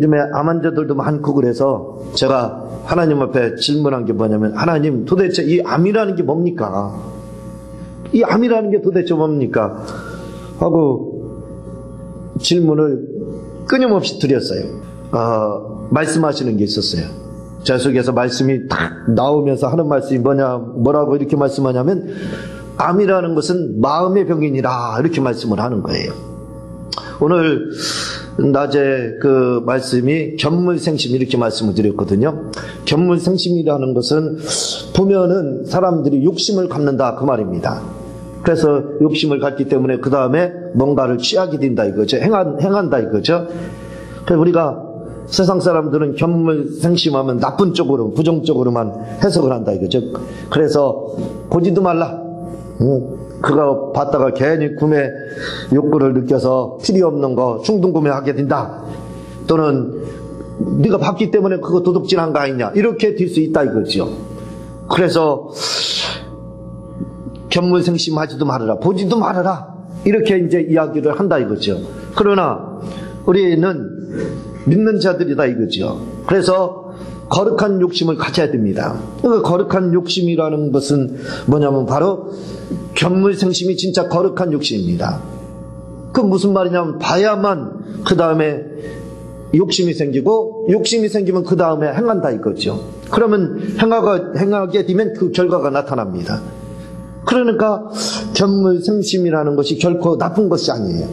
요즘에 암 환자들도 많고 그래서 제가 하나님 앞에 질문한 게 뭐냐면, 하나님, 도대체 이 암이라는 게 뭡니까? 이 암이라는 게 도대체 뭡니까? 하고 질문을 끊임없이 드렸어요. 말씀하시는 게 있었어요. 제 속에서 말씀이 딱 나오면서 하는 말씀이 뭐라고 이렇게 말씀하냐면, 암이라는 것은 마음의 병이니라, 이렇게 말씀을 하는 거예요. 오늘 낮에 그 말씀이 견물생심, 이렇게 말씀을 드렸거든요. 견물생심이라는 것은 보면은 사람들이 욕심을 갖는다, 그 말입니다. 그래서 욕심을 갖기 때문에 그 다음에 뭔가를 취하게 된다 이거죠. 행한다 이거죠. 그래서 우리가 세상 사람들은 견물생심하면 나쁜 쪽으로, 부정적으로만 해석을 한다 이거죠. 그래서 보지도 말라. 그거 봤다가 괜히 구매 욕구를 느껴서 필요 없는 거 충동구매하게 된다. 또는 네가 봤기 때문에 그거 도둑질한 거 아니냐, 이렇게 될 수 있다 이거죠. 그래서 견물생심하지도 말아라, 보지도 말아라, 이렇게 이제 이야기를 한다 이거죠. 그러나 우리는 믿는 자들이다 이거죠. 그래서 거룩한 욕심을 가져야 됩니다. 그 거룩한 욕심이라는 것은 뭐냐면 바로 견물생심이 진짜 거룩한 욕심입니다. 그 무슨 말이냐면, 봐야만 그 다음에 욕심이 생기고, 욕심이 생기면 그 다음에 행한다 이거죠. 그러면 행하게 되면 그 결과가 나타납니다. 그러니까 견물생심이라는 것이 결코 나쁜 것이 아니에요.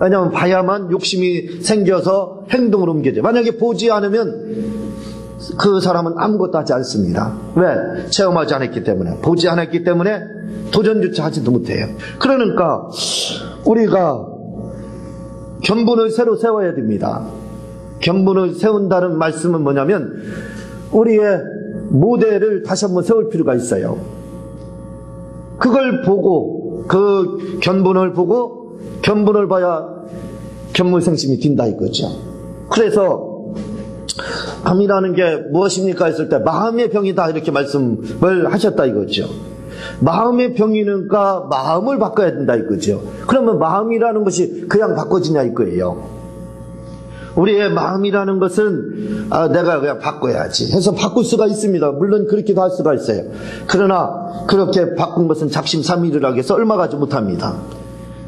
왜냐하면 봐야만 욕심이 생겨서 행동으로 옮겨져요. 만약에 보지 않으면 그 사람은 아무것도 하지 않습니다. 왜? 체험하지 않았기 때문에, 보지 않았기 때문에 도전조차 하지도 못해요. 그러니까 우리가 견본을 새로 세워야 됩니다. 견본을 세운다는 말씀은 뭐냐면, 우리의 모델을 다시 한번 세울 필요가 있어요. 그걸 보고, 그 견본을 보고, 견본을 봐야 견물생심이 든다 이거죠. 그래서 암이라는 게 무엇입니까 했을 때, 마음의 병이다, 이렇게 말씀을 하셨다 이거죠. 마음의 병이니까 마음을 바꿔야 된다 이거죠. 그러면 마음이라는 것이 그냥 바꿔지냐 이거예요. 우리의 마음이라는 것은 내가 그냥 바꿔야지 해서 바꿀 수가 있습니다. 물론 그렇게도 할 수가 있어요. 그러나 그렇게 바꾼 것은 작심삼일이라고 해서 얼마 가지 못합니다.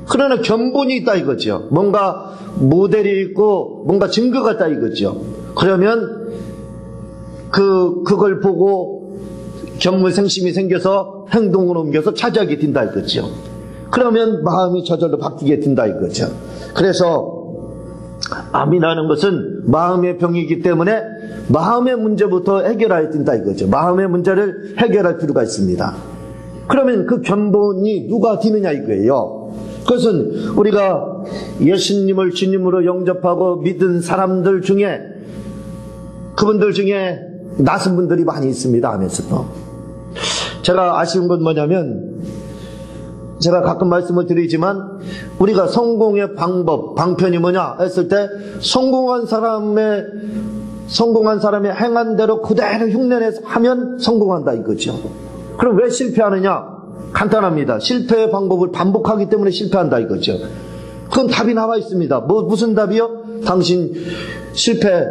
그러나 견본이 있다 이거죠. 뭔가 모델이 있고 뭔가 증거가 있다 이거죠. 그러면 그걸 보고 견물생심이 생겨서 행동으로 옮겨서 차지하게 된다 이거죠. 그러면 마음이 저절로 바뀌게 된다 이거죠. 그래서 암이라는 것은 마음의 병이기 때문에 마음의 문제부터 해결해야 된다 이거죠. 마음의 문제를 해결할 필요가 있습니다. 그러면 그 견본이 누가 되느냐 이거예요. 그것은 우리가 예수님을 주님으로 영접하고 믿은 사람들 중에, 그분들 중에 낯선 분들이 많이 있습니다. 안에서도. 제가 아쉬운 건 뭐냐면, 제가 가끔 말씀을 드리지만, 우리가 성공의 방법, 방편이 뭐냐 했을 때, 성공한 사람의 행한 대로 그대로 흉내내서 하면 성공한다 이거죠. 그럼 왜 실패하느냐? 간단합니다. 실패의 방법을 반복하기 때문에 실패한다 이거죠. 그건 답이 나와 있습니다. 무슨 답이요? 당신 실패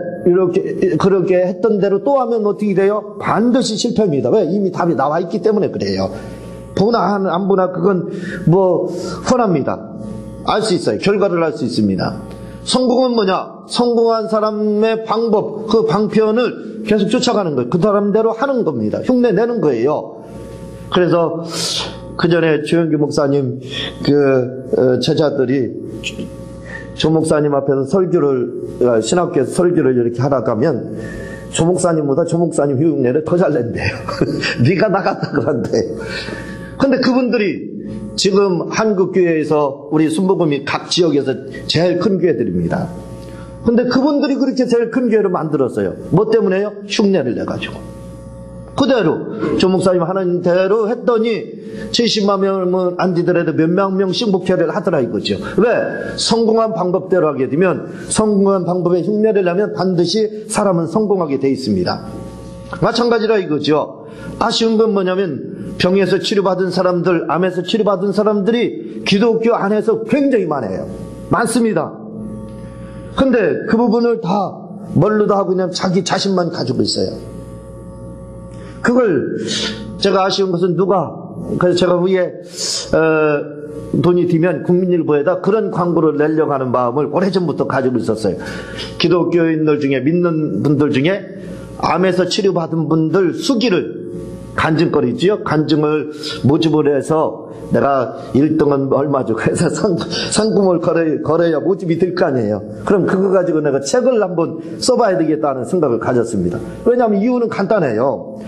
그렇게 했던 대로 또 하면 어떻게 돼요? 반드시 실패입니다. 왜? 이미 답이 나와 있기 때문에 그래요. 보나 안 보나 그건 훤합니다. 알 수 있어요. 결과를 알 수 있습니다. 성공은 뭐냐? 성공한 사람의 방법, 그 방편을 계속 쫓아가는 거예요. 그 사람대로 하는 겁니다. 흉내 내는 거예요. 그래서 그 전에 조영규 목사님 제자들이 조 목사님 앞에서 신학교에서 설교를 이렇게 하다 가면 조 목사님보다 조 목사님 흉내를 더 잘 낸대요. 네가 나갔다 그런데. 근데 그분들이 지금 한국교회에서 우리 순복음이 각 지역에서 제일 큰 교회들입니다. 근데 그분들이 그렇게 제일 큰 교회를 만들었어요. 뭐 때문에요? 흉내를 내가지고. 그대로 조 목사님 하는 대로 했더니 70만 명은 안 되더라도 몇만 명씩 목회를 하더라 이거죠. 왜? 성공한 방법대로 하게 되면, 성공한 방법에 흉내를 내면 반드시 사람은 성공하게 돼 있습니다. 마찬가지라 이거죠. 아쉬운 건 뭐냐면, 병에서 치료받은 사람들, 암에서 치료받은 사람들이 기독교 안에서 굉장히 많습니다. 근데 그 부분을 다 멀르다 하고 그냥 자기 자신만 가지고 있어요. 그걸 제가 아쉬운 것은 그래서 제가 후에 돈이 되면 국민일보에다 그런 광고를 내려고 하는 마음을 오래전부터 가지고 있었어요. 기독교인들 중에, 믿는 분들 중에 암에서 치료받은 분들 수기를, 간증거리지요. 간증을 모집을 해서 내가 1등은 얼마죠? 그래서 상금을 걸어야 모집이 될 거 아니에요. 그럼 그거 가지고 내가 책을 한번 써봐야 되겠다는 생각을 가졌습니다. 왜냐하면 이유는 간단해요.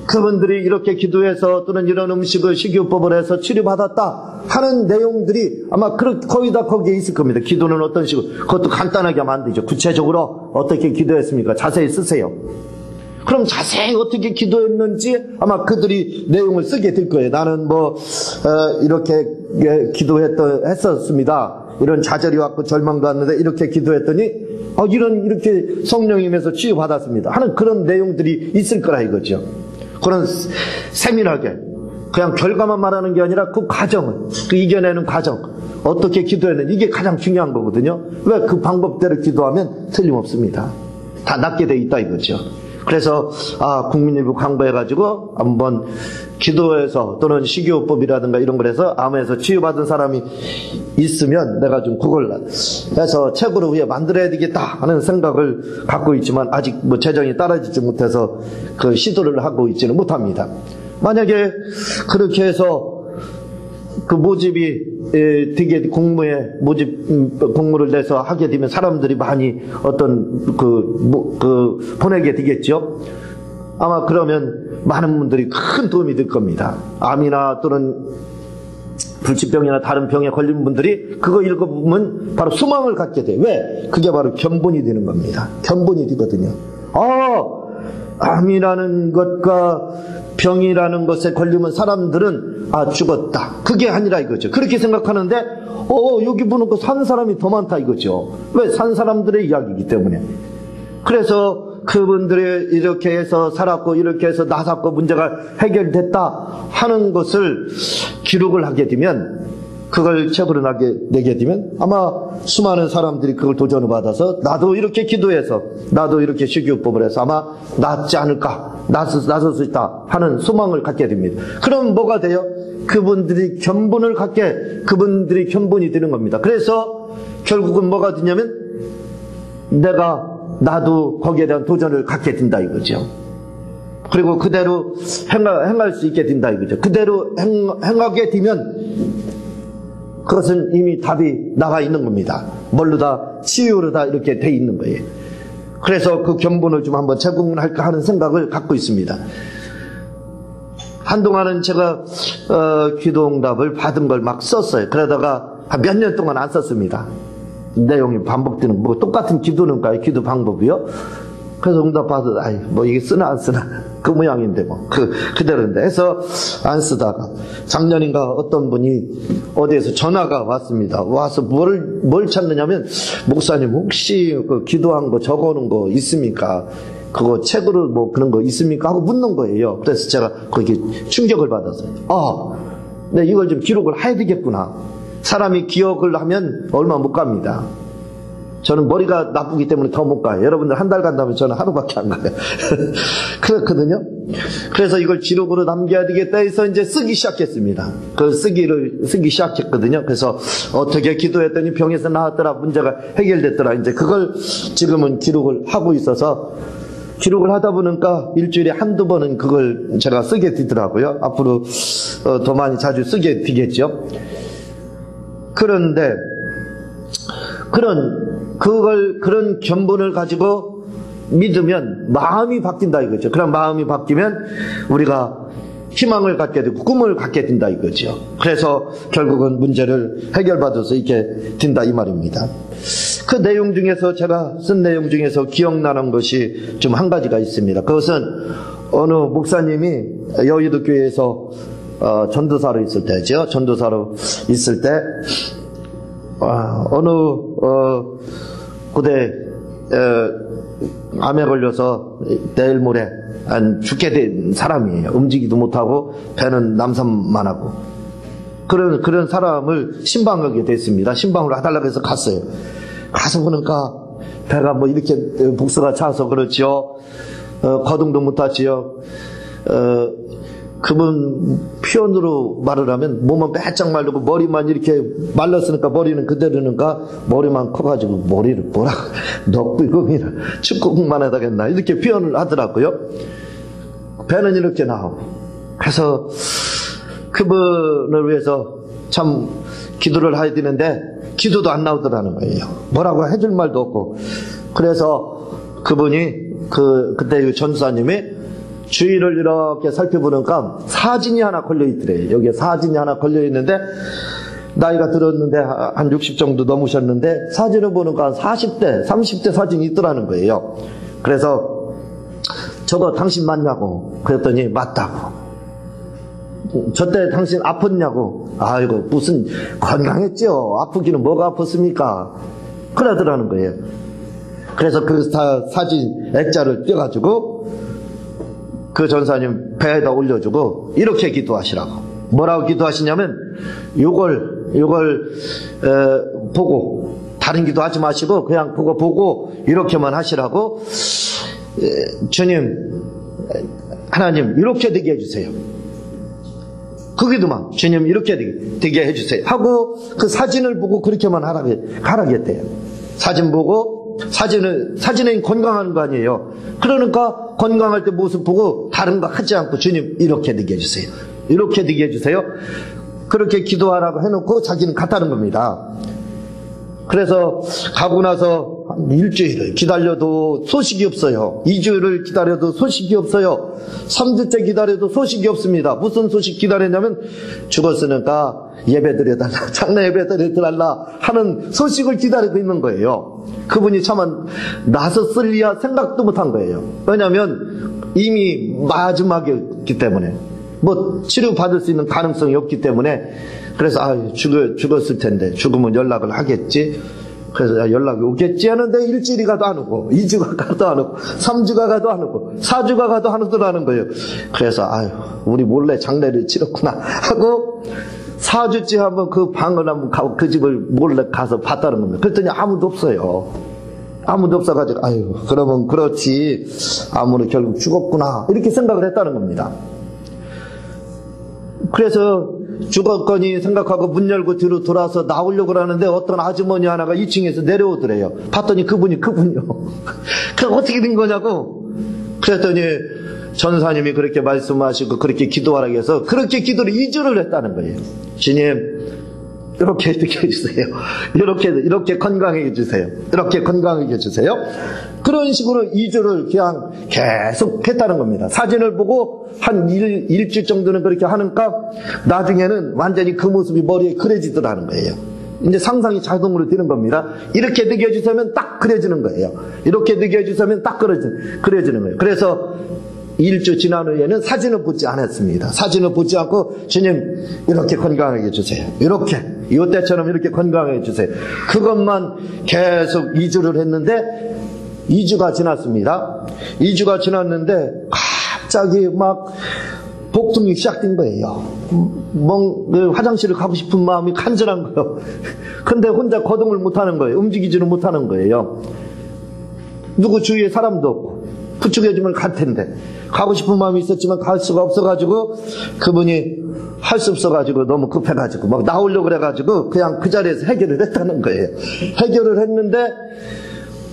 그분들이 이렇게 기도해서 또는 이런 음식을 식이요법을 해서 치료받았다 하는 내용들이 아마 거의 다 거기에 있을 겁니다. 기도는 어떤 식으로, 그것도 간단하게 하면 안 되죠. 구체적으로 어떻게 기도했습니까? 자세히 쓰세요. 그럼 자세히 어떻게 기도했는지 아마 그들이 내용을 쓰게 될 거예요. 나는 이렇게 했었습니다. 이런 좌절이 왔고 절망도 왔는데 이렇게 기도했더니 이렇게 성령님에서 치유받았습니다 하는 그런 내용들이 있을 거라 이거죠. 그런 세밀하게 그냥 결과만 말하는 게 아니라 그 과정을, 그 이겨내는 과정, 어떻게 기도했는지, 이게 가장 중요한 거거든요. 왜? 그 방법대로 기도하면 틀림없습니다. 다 낫게 돼 있다 이거죠. 그래서 국민일보 광고해가지고 한번 기도해서 또는 식이요법이라든가 이런 걸 해서 암에서 치유받은 사람이 있으면 내가 좀 그걸 해서 책으로 후에 만들어야 되겠다 하는 생각을 갖고 있지만 아직 재정이 따라지지 못해서 그 시도를 하고 있지는 못합니다. 만약에 그렇게 해서 그 모집이 되게 공모에 공모를 내서 하게 되면 사람들이 많이 보내게 되겠죠. 아마 그러면 많은 분들이 큰 도움이 될 겁니다. 암이나 또는 불치병이나 다른 병에 걸린 분들이 그거 읽어보면 바로 소망을 갖게 돼요. 왜? 그게 바로 견본이 되는 겁니다. 견본이 되거든요. 암이라는 것과 병이라는 것에 걸리면 사람들은 죽었다, 그게 아니라 이거죠. 그렇게 생각하는데 여기 보는 거 산 사람이 더 많다 이거죠. 왜? 산 사람들의 이야기이기 때문에. 그래서 그분들이 이렇게 해서 살았고 이렇게 해서 나섰고 문제가 해결됐다 하는 것을 기록을 하게 되면, 그걸 책으로 내게 되면 아마 수많은 사람들이 그걸 도전을 받아서 나도 이렇게 기도해서 나도 이렇게 식이요법을 해서 아마 낫지 않을까, 나설 수 있다 하는 소망을 갖게 됩니다. 그럼 뭐가 돼요? 그분들이 견본이 되는 겁니다. 그래서 결국은 뭐가 되냐면 나도 거기에 대한 도전을 갖게 된다 이거죠. 그리고 그대로 행할 수 있게 된다 이거죠. 그대로 행하게 되면 그것은 이미 답이 나와 있는 겁니다. 뭘로다? 치유로다 이렇게 돼 있는 거예요. 그래서 그 견본을 좀 한번 제공할까 하는 생각을 갖고 있습니다. 한동안은 제가 기도응답을 받은 걸 막 썼어요. 그러다가 한 몇 년 동안 안 썼습니다. 내용이 반복되는 똑같은 기도는가요? 기도 방법이요? 그래서 응답 받아서 이게 쓰나 안 쓰나 그 모양인데 그대로인데 해서 안 쓰다가 작년인가 어떤 분이 어디에서 전화가 왔습니다. 와서 뭘 찾느냐면, 목사님 혹시 그 기도한 거 적어놓은 거 있습니까? 그거 책으로 그런 거 있습니까? 하고 묻는 거예요. 그래서 제가 거기에 충격을 받았어요. 네, 이걸 좀 기록을 해야 되겠구나. 사람이 기억을 하면 얼마 못 갑니다. 저는 머리가 나쁘기 때문에 더 못 가요. 여러분들 한 달 간다면 저는 하루밖에 안 가요. 그렇거든요. 그래서 이걸 기록으로 남겨야 되겠다 해서 이제 쓰기 시작했습니다. 쓰기 시작했거든요. 그래서 어떻게 기도했더니 병에서 나았더라, 문제가 해결됐더라. 이제 그걸 지금은 기록을 하고 있어서, 기록을 하다 보니까 일주일에 한두 번은 그걸 제가 쓰게 되더라고요. 앞으로 더 많이 자주 쓰게 되겠죠. 그런데 그런 견본을 가지고 믿으면 마음이 바뀐다 이거죠. 그런 마음이 바뀌면 우리가 희망을 갖게 되고 꿈을 갖게 된다 이거죠. 그래서 결국은 문제를 해결받아서 있게 된다 이 말입니다. 그 내용 중에서, 제가 쓴 내용 중에서 기억나는 것이 좀 한 가지가 있습니다. 그것은 어느 목사님이 여의도 교회에서 전도사로 있을 때죠. 전도사로 있을 때 어느 고대 암에 걸려서 내일 모레 죽게 된 사람이에요. 움직이도 못하고 배는 남산만 하고 그런 사람을 신방하게 됐습니다. 신방을 해달라고 해서 갔어요. 가서 보니까 배가 뭐 이렇게 복수가 차서 그렇지요. 거동도 못하지요. 그분 표현으로 말을 하면 몸은 빼짝 마르고 머리만 이렇게 말랐으니까 머리는 그대로는가 머리만 커가지고 머리를 뭐라 넉비금이나 축구공만 하다겠나 이렇게 표현을 하더라고요. 배는 이렇게 나오고 그래서 그분을 위해서 참 기도를 해야 되는데 기도도 안 나오더라는 거예요. 뭐라고 해줄 말도 없고. 그래서 그분이 그때 전사님이 주위를 이렇게 살펴보니까 사진이 하나 걸려있더래요. 여기에 사진이 하나 걸려있는데 나이가 들었는데 한 60 정도 넘으셨는데 사진을 보니까 40대 30대 사진이 있더라는 거예요. 그래서 저거 당신 맞냐고 그랬더니 맞다고. 저때 당신 아팠냐고. 아이고 무슨 건강했죠. 아프기는 뭐가 아팠습니까. 그러더라는 거예요. 그래서 그 사진 액자를 떼가지고 그 전사님 배에다 올려주고 이렇게 기도하시라고. 뭐라고 기도하시냐면 요걸 보고 다른 기도하지 마시고 그냥 그거 보고 이렇게만 하시라고. 주님 하나님 이렇게 되게 해주세요. 그 기도만 주님 이렇게 되게 해주세요 하고 그 사진을 보고 그렇게만 하라겠대요. 사진 보고 사진은 건강한 거 아니에요. 그러니까 건강할 때 모습 보고 다른 거 하지 않고 주님 이렇게 되게 해주세요. 이렇게 되게 해주세요. 그렇게 기도하라고 해놓고 자기는 갔다는 겁니다. 그래서 가고 나서 한 일주일을 기다려도 소식이 없어요. 2주를 기다려도 소식이 없어요. 3주째 기다려도 소식이 없습니다. 무슨 소식 기다렸냐면 죽었으니까 예배드려달라, 장례 예배드려달라 하는 소식을 기다리고 있는 거예요. 그분이 차마 나섰을리야 생각도 못한 거예요. 왜냐하면 이미 마지막이었기 때문에 뭐 치료받을 수 있는 가능성이 없기 때문에. 그래서 죽었을 텐데 죽으면 연락을 하겠지. 그래서 연락이 오겠지 하는데 일주일이 가도 안 오고 2주가 가도 안 오고 3주가 가도 안 오고 4주가 가도 안 오더라는 거예요. 그래서 우리 몰래 장례를 치렀구나 하고 4주째 한번 그 방을 한번 가고 그 집을 몰래 가서 봤다는 겁니다. 그랬더니 아무도 없어요. 아무도 없어가지고 그러면 그렇지 아무리 결국 죽었구나 이렇게 생각을 했다는 겁니다. 그래서 죽었거니 생각하고 문 열고 뒤로 돌아서 나오려고 하는데 어떤 아주머니 하나가 2층에서 내려오더래요. 봤더니 그분이요. 그 어떻게 된 거냐고. 그랬더니 전사님이 그렇게 말씀하시고 그렇게 기도하라고 해서 그렇게 기도를 2주를 했다는 거예요. 주님 이렇게 해주세요. 이렇게 건강하게 해주세요. 이렇게 건강하게 해주세요. 그런 식으로 2주를 그냥 계속 했다는 겁니다. 사진을 보고 한 일주 정도는 그렇게 하니까 나중에는 완전히 그 모습이 머리에 그려지더라는 거예요. 이제 상상이 자동으로 되는 겁니다. 이렇게 되게 해주시면 딱 그려지는 거예요. 이렇게 되게 해주시면 딱 그려지는 거예요. 그래서 1주 지난 후에는 사진을 보지 않았습니다. 사진을 보지 않고 주님 이렇게 건강하게 해주세요. 이때처럼 이렇게 건강하게 해주세요. 그것만 계속 2주를 했는데 2주가 지났습니다. 2주가 지났는데 갑자기 막 복통이 시작된 거예요. 화장실을 가고 싶은 마음이 간절한 거예요. 근데 혼자 거동을 못하는 거예요. 움직이지는 못하는 거예요. 누구 주위에 사람도 없고 부축해주면 갈 텐데 가고 싶은 마음이 있었지만 갈 수가 없어가지고 그분이 할 수 없어가지고 너무 급해가지고 막 나오려고 그래가지고 그냥 그 자리에서 해결을 했다는 거예요. 해결을 했는데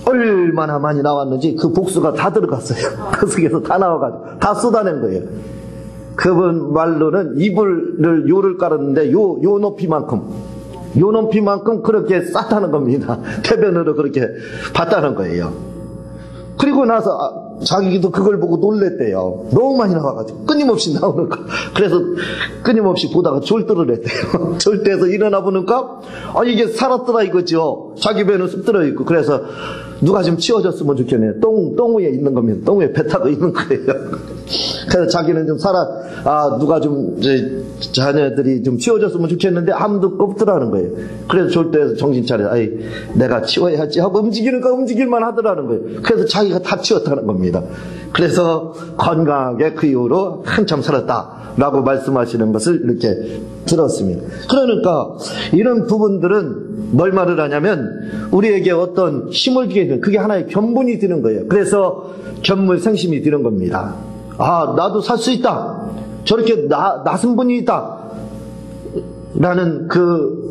얼마나 많이 나왔는지 그 복수가 다 들어갔어요. 그 속에서 다 나와가지고 다 쏟아낸 거예요. 그분 말로는 이불을 요를 깔았는데 요 높이만큼 그렇게 쌌다는 겁니다. 태변으로 그렇게 봤다는 거예요. 그리고 나서 자기도 그걸 보고 놀랬대요. 너무 많이 나와가지고 끊임없이 나오는 거. 그래서 끊임없이 보다가 졸도를 했대요. 졸도해서 일어나 보니까 이게 살았더라 이거죠. 자기 배는 쑥 들어있고. 그래서 누가 좀 치워줬으면 좋겠네요. 똥 위에 있는 겁니다. 똥 위에 배 타고 있는 거예요. 그래서 자기는 좀 누가 좀 자녀들이 좀 치워줬으면 좋겠는데 아무도 없더라는 거예요. 그래서 졸도해서 정신 차려 내가 치워야지 하고 움직이니까 움직일만 하더라는 거예요. 그래서 자기가 다 치웠다는 겁니다. 그래서 건강하게 그 이후로 한참 살았다라고 말씀하시는 것을 이렇게 들었습니다. 그러니까 이런 부분들은 뭘 말을 하냐면 우리에게 어떤 힘을 주게 되는, 그게 하나의 견본이 되는 거예요. 그래서 견물생심이 되는 겁니다. 아, 나도 살 수 있다. 저렇게 나선 분이 있다. 라는 그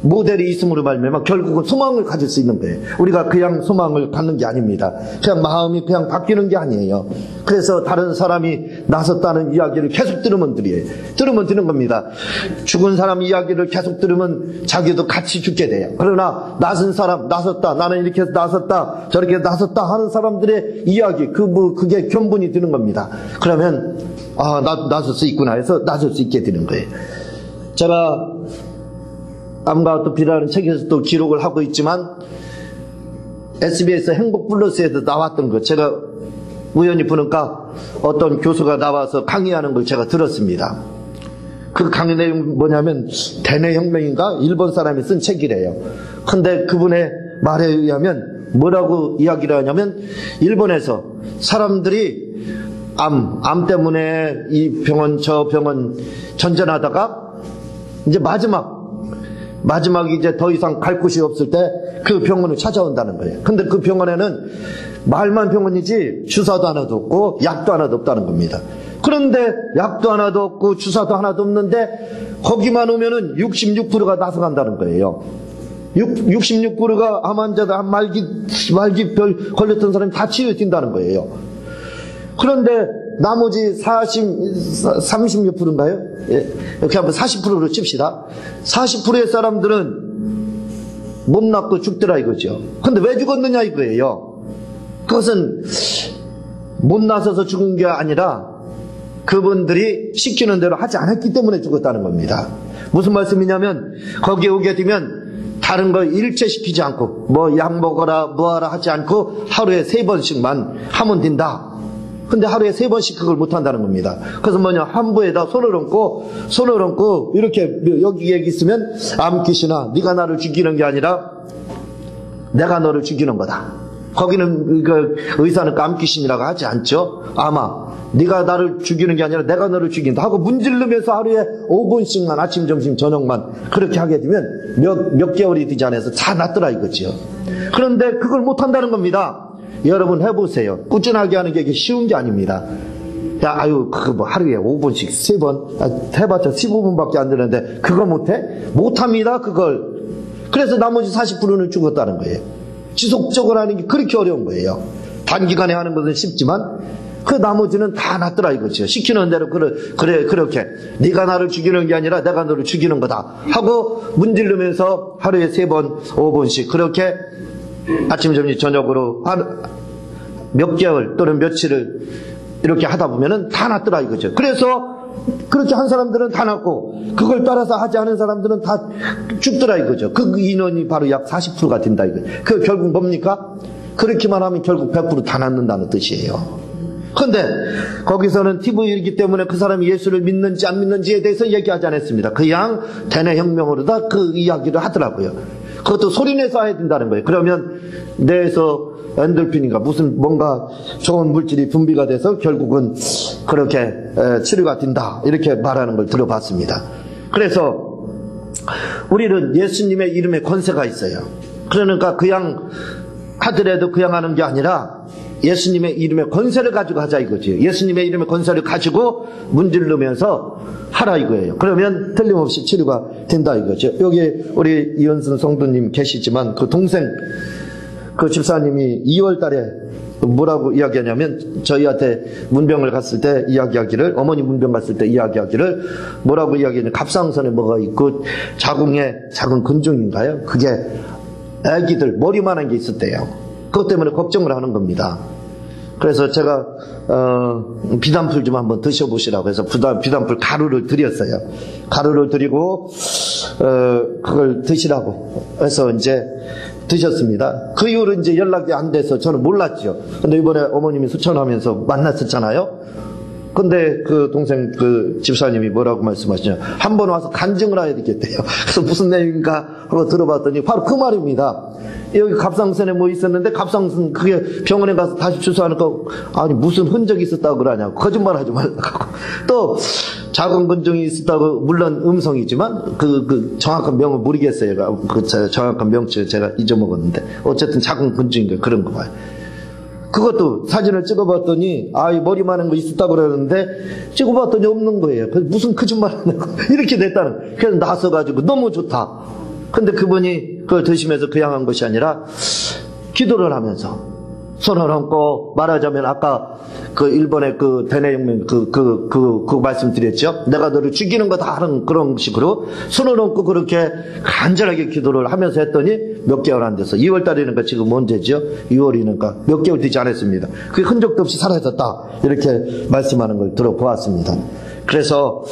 모델이 있음으로 말미암아 결국은 소망을 가질 수 있는 거예요. 우리가 그냥 소망을 갖는 게 아닙니다. 그냥 마음이 그냥 바뀌는 게 아니에요. 그래서 다른 사람이 나섰다는 이야기를 계속 들으면 들는 겁니다. 죽은 사람 이야기를 계속 들으면 자기도 같이 죽게 돼요. 그러나 나선 사람, 나섰다, 나는 이렇게 해서 나섰다, 저렇게 나섰다 하는 사람들의 이야기, 그게 견본이 되는 겁니다. 그러면 아, 나도 나설 수 있구나 해서 나설 수 있게 되는 거예요. 제가 암과 아토피라는 책에서도 기록을 하고 있지만 SBS 행복플러스에서 나왔던 것, 제가 우연히 보니까 어떤 교수가 나와서 강의하는 걸 제가 들었습니다. 그 강의 내용이 뭐냐면 대내혁명인가? 일본 사람이 쓴 책이래요. 근데 그분의 말에 의하면 뭐라고 이야기를 하냐면 일본에서 사람들이 암 때문에 이 병원 저 병원 전전하다가 이제 마지막에 이제 더 이상 갈 곳이 없을 때 그 병원을 찾아온다는 거예요. 근데 그 병원에는 말만 병원이지 주사도 하나도 없고 약도 하나도 없다는 겁니다. 그런데 약도 하나도 없고 주사도 하나도 없는데 거기만 오면은 66%가 나서간다는 거예요. 66%가 암 환자들, 말기별 걸렸던 사람이 다 치료된다는 거예요. 그런데 나머지 36%인가요? 예, 이렇게 한번 40%로 칩시다. 40%의 사람들은 못 낫고 죽더라 이거죠. 근데 왜 죽었느냐 이거예요. 그것은 못 나서서 죽은 게 아니라 그분들이 시키는 대로 하지 않았기 때문에 죽었다는 겁니다. 무슨 말씀이냐면 거기에 오게 되면 다른 거 일체시키지 않고 뭐 약 먹어라 뭐하라 하지 않고 하루에 3번씩만 하면 된다. 근데 하루에 3번씩 그걸 못한다는 겁니다. 그래서 환부에다 손을 얹고 이렇게 여기에 있으면 암귀신아 네가 나를 죽이는 게 아니라 내가 너를 죽이는 거다. 거기는 의사는 암귀신이라고 하지 않죠. 아마 네가 나를 죽이는 게 아니라 내가 너를 죽인다 하고 문지르면서 하루에 5분씩만 아침 점심 저녁만 그렇게 하게 되면 몇 개월이 되지 않아서 다 낫더라 이거지요. 그런데 그걸 못한다는 겁니다. 여러분 해보세요. 꾸준하게 하는 게 쉬운 게 아닙니다. 하루에 5분씩 3번 해봤자 15분밖에 안 되는데 그거 못해? 못합니다 그걸. 그래서 나머지 40%는 죽었다는 거예요. 지속적으로 하는 게 그렇게 어려운 거예요. 단기간에 하는 것은 쉽지만 그 나머지는 다 낫더라 이거죠. 시키는 대로 그렇게 네가 나를 죽이는 게 아니라 내가 너를 죽이는 거다 하고 문지르면서 하루에 3번 5분씩 그렇게 아침 점심 저녁으로 몇 개월 또는 며칠을 이렇게 하다 보면은 다 낫더라 이거죠. 그래서 그렇게 한 사람들은 다 낫고 그걸 따라서 하지 않은 사람들은 다 죽더라 이거죠. 그 인원이 바로 약 40%가 된다 이거죠. 그 결국 뭡니까? 그렇게만 하면 결국 100% 다 낫는다는 뜻이에요. 그런데 거기서는 TV이기 때문에 그 사람이 예수를 믿는지 안 믿는지에 대해서 얘기하지 않았습니다. 그냥 대내혁명으로다 그 이야기를 하더라고요. 그것도 소리내서 해야 된다는 거예요. 그러면 뇌에서 엔돌핀인가 무슨 뭔가 좋은 물질이 분비가 돼서 결국은 그렇게 치료가 된다 이렇게 말하는 걸 들어봤습니다. 그래서 우리는 예수님의 이름에 권세가 있어요. 그러니까 그냥 하더라도 그냥 하는 게 아니라 예수님의 이름의 권세를 가지고 하자 이거지. 예수님의 이름의 권세를 가지고 문지르면서 하라 이거예요. 그러면 틀림없이 치료가 된다 이거죠. 여기 우리 이현순 성도님 계시지만 그 동생 그 집사님이 2월 달에 뭐라고 이야기하냐면 저희한테 문병을 갔을 때 이야기하기를, 어머니 문병 갔을 때 이야기하기를 뭐라고 이야기하냐면 갑상선에 뭐가 있고 자궁에 작은 근종인가요? 그게 애기들 머리만한 게 있었대요. 그것 때문에 걱정을 하는 겁니다. 그래서 제가 비단풀 좀 한번 드셔보시라고 해서 비단풀 가루를 드렸어요. 가루를 드리고 그걸 드시라고 해서 이제 드셨습니다. 그 이후로 이제 연락이 안 돼서 저는 몰랐죠. 근데 이번에 어머님이 수천하면서 만났었잖아요. 근데 그 동생 그 집사님이 뭐라고 말씀하시냐, 한번 와서 간증을 해야 되겠대요. 그래서 무슨 내용인가 하고 들어봤더니 바로 그 말입니다. 여기 갑상선에 뭐 있었는데 갑상선 그게 병원에 가서 다시 주사하니까 아니 무슨 흔적이 있었다고 그러냐고, 거짓말하지 말라고. 또 작은 근종이 있었다고, 물론 음성이지만 그 정확한 명은 모르겠어요. 그 정확한 명칭을 제가 잊어먹었는데 어쨌든 작은 근종인가 그런 거 봐요. 그것도 사진을 찍어봤더니 이 머리만한 거 있었다고 그러는데 찍어봤더니 없는 거예요. 그래서 무슨 거짓말 하냐고 이렇게 됐다는. 그래서 나서가지고 너무 좋다. 근데 그분이 그걸 드시면서 그냥 한 것이 아니라 기도를 하면서 손을 얹고, 말하자면 아까 그 일본의 그 대내혁명 그 말씀드렸죠. 내가 너를 죽이는 거다 하는 그런 식으로 손을 얹고 그렇게 간절하게 기도를 하면서 했더니 몇 개월 안 돼서 2월 달이니까 지금 언제죠? 2월이니까 몇 개월 되지 않았습니다. 그게 흔적도 없이 사라졌다. 이렇게 말씀하는 걸 들어보았습니다. 그래서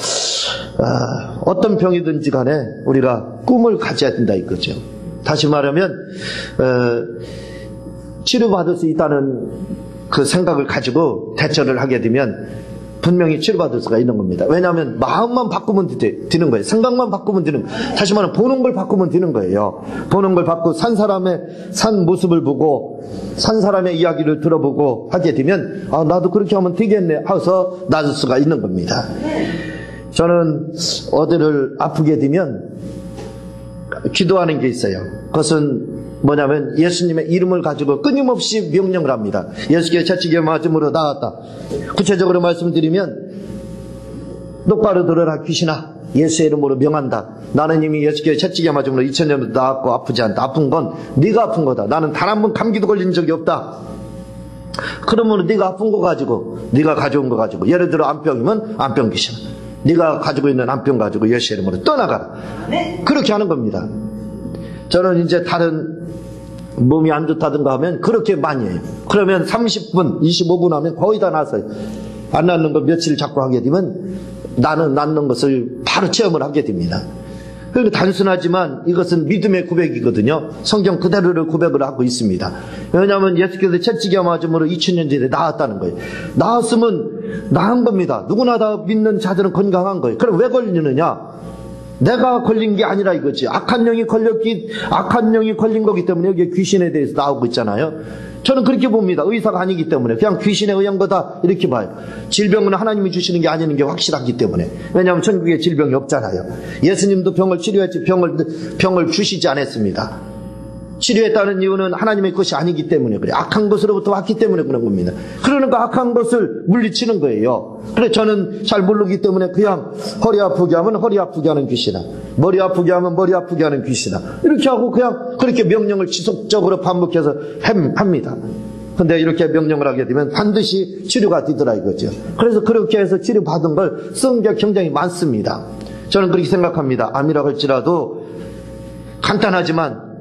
어떤 병이든지 간에 우리가 꿈을 가져야 된다 이거죠. 다시 말하면 치료받을 수 있다는 그 생각을 가지고 대처를 하게 되면 분명히 치료받을 수가 있는 겁니다. 왜냐하면 마음만 바꾸면 되는 거예요. 생각만 바꾸면 되는 거예요. 다시 말하면 보는 걸 바꾸면 되는 거예요. 보는 걸 바꾸고 산 사람의 산 모습을 보고 산 사람의 이야기를 들어보고 하게 되면 나도 그렇게 하면 되겠네 하면서 나을 수가 있는 겁니다. 저는 어디를 아프게 되면 기도하는 게 있어요. 그것은 뭐냐면 예수님의 이름을 가지고 끊임없이 명령을 합니다. 예수께 채찍에 맞음으로 나았다. 구체적으로 말씀드리면 똑바로 들어라 귀신아, 예수의 이름으로 명한다. 나는 이미 예수께 채찍에 맞음으로 2000년도 나았고 아프지 않다. 아픈 건 네가 아픈 거다. 나는 단 한 번 감기도 걸린 적이 없다. 그러면 네가 아픈 거 가지고, 네가 가져온 거 가지고, 예를 들어 암병이면 암병 귀신, 네가 가지고 있는 암병 가지고 예수의 이름으로 떠나가라. 그렇게 하는 겁니다. 저는 이제 다른 몸이 안 좋다든가 하면 그렇게 많이 해요. 그러면 30분, 25분 하면 거의 다 나서요. 안 낫는 거 며칠 자꾸 하게 되면 나는 낫는 것을 바로 체험을 하게 됩니다. 그러니까 단순하지만 이것은 믿음의 고백이거든요. 성경 그대로를 고백을 하고 있습니다. 왜냐하면 예수께서 채찍에 맞음으로 2000년 전에 나았다는 거예요. 나았으면 나은 겁니다. 누구나 다 믿는 자들은 건강한 거예요. 그럼 왜 걸리느냐? 내가 걸린 게 아니라 이거지. 악한 영이 걸린 거기 때문에 여기 귀신에 대해서 나오고 있잖아요. 저는 그렇게 봅니다. 의사가 아니기 때문에 그냥 귀신에 의한 거다 이렇게 봐요. 질병은 하나님이 주시는 게 아니는 게 확실하기 때문에. 왜냐하면 천국에 질병이 없잖아요. 예수님도 병을 치료했지 병을 주시지 않았습니다. 치료했다는 이유는 하나님의 것이 아니기 때문에 그래. 악한 것으로부터 왔기 때문에 그런 겁니다. 그러니까 악한 것을 물리치는 거예요. 그래서 저는 잘 모르기 때문에 그냥 허리 아프게 하면 허리 아프게 하는 귀신아, 머리 아프게 하면 머리 아프게 하는 귀신아, 이렇게 하고 그냥 그렇게 명령을 지속적으로 반복해서 합니다. 근데 이렇게 명령을 하게 되면 반드시 치료가 되더라 이거죠. 그래서 그렇게 해서 치료받은 걸 쓴 게 굉장히 많습니다. 저는 그렇게 생각합니다. 암이라고 할지라도 간단하지만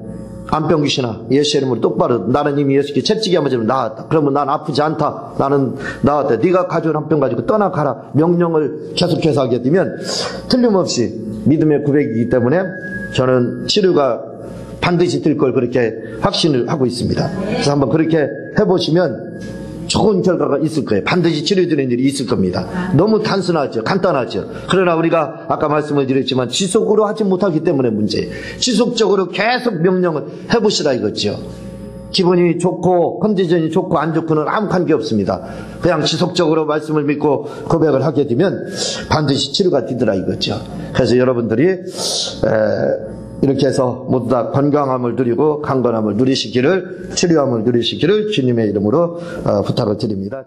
암병 귀신아, 예수의 이름으로 똑바로, 나는 이미 예수께 채찍에 맞으면 나았다. 그러면 난 아프지 않다. 나는 나았다. 네가 가져온 암병 가지고 떠나가라. 명령을 계속해서 하게 되면 틀림없이 믿음의 고백이기 때문에 저는 치료가 반드시 될 걸 그렇게 확신을 하고 있습니다. 그래서 한번 그렇게 해보시면 좋은 결과가 있을 거예요. 반드시 치료되는 일이 있을 겁니다. 너무 단순하죠. 간단하죠. 그러나 우리가 아까 말씀을 드렸지만 지속으로 하지 못하기 때문에 문제예요. 지속적으로 계속 명령을 해보시라 이거죠. 기분이 좋고 컨디션이 좋고 안 좋고는 아무 관계 없습니다. 그냥 지속적으로 말씀을 믿고 고백을 하게 되면 반드시 치료가 되더라 이거죠. 그래서 여러분들이 이렇게 해서 모두 다 건강함을 누리고 강건함을 누리시기를, 치료함을 누리시기를 주님의 이름으로 부탁을 드립니다.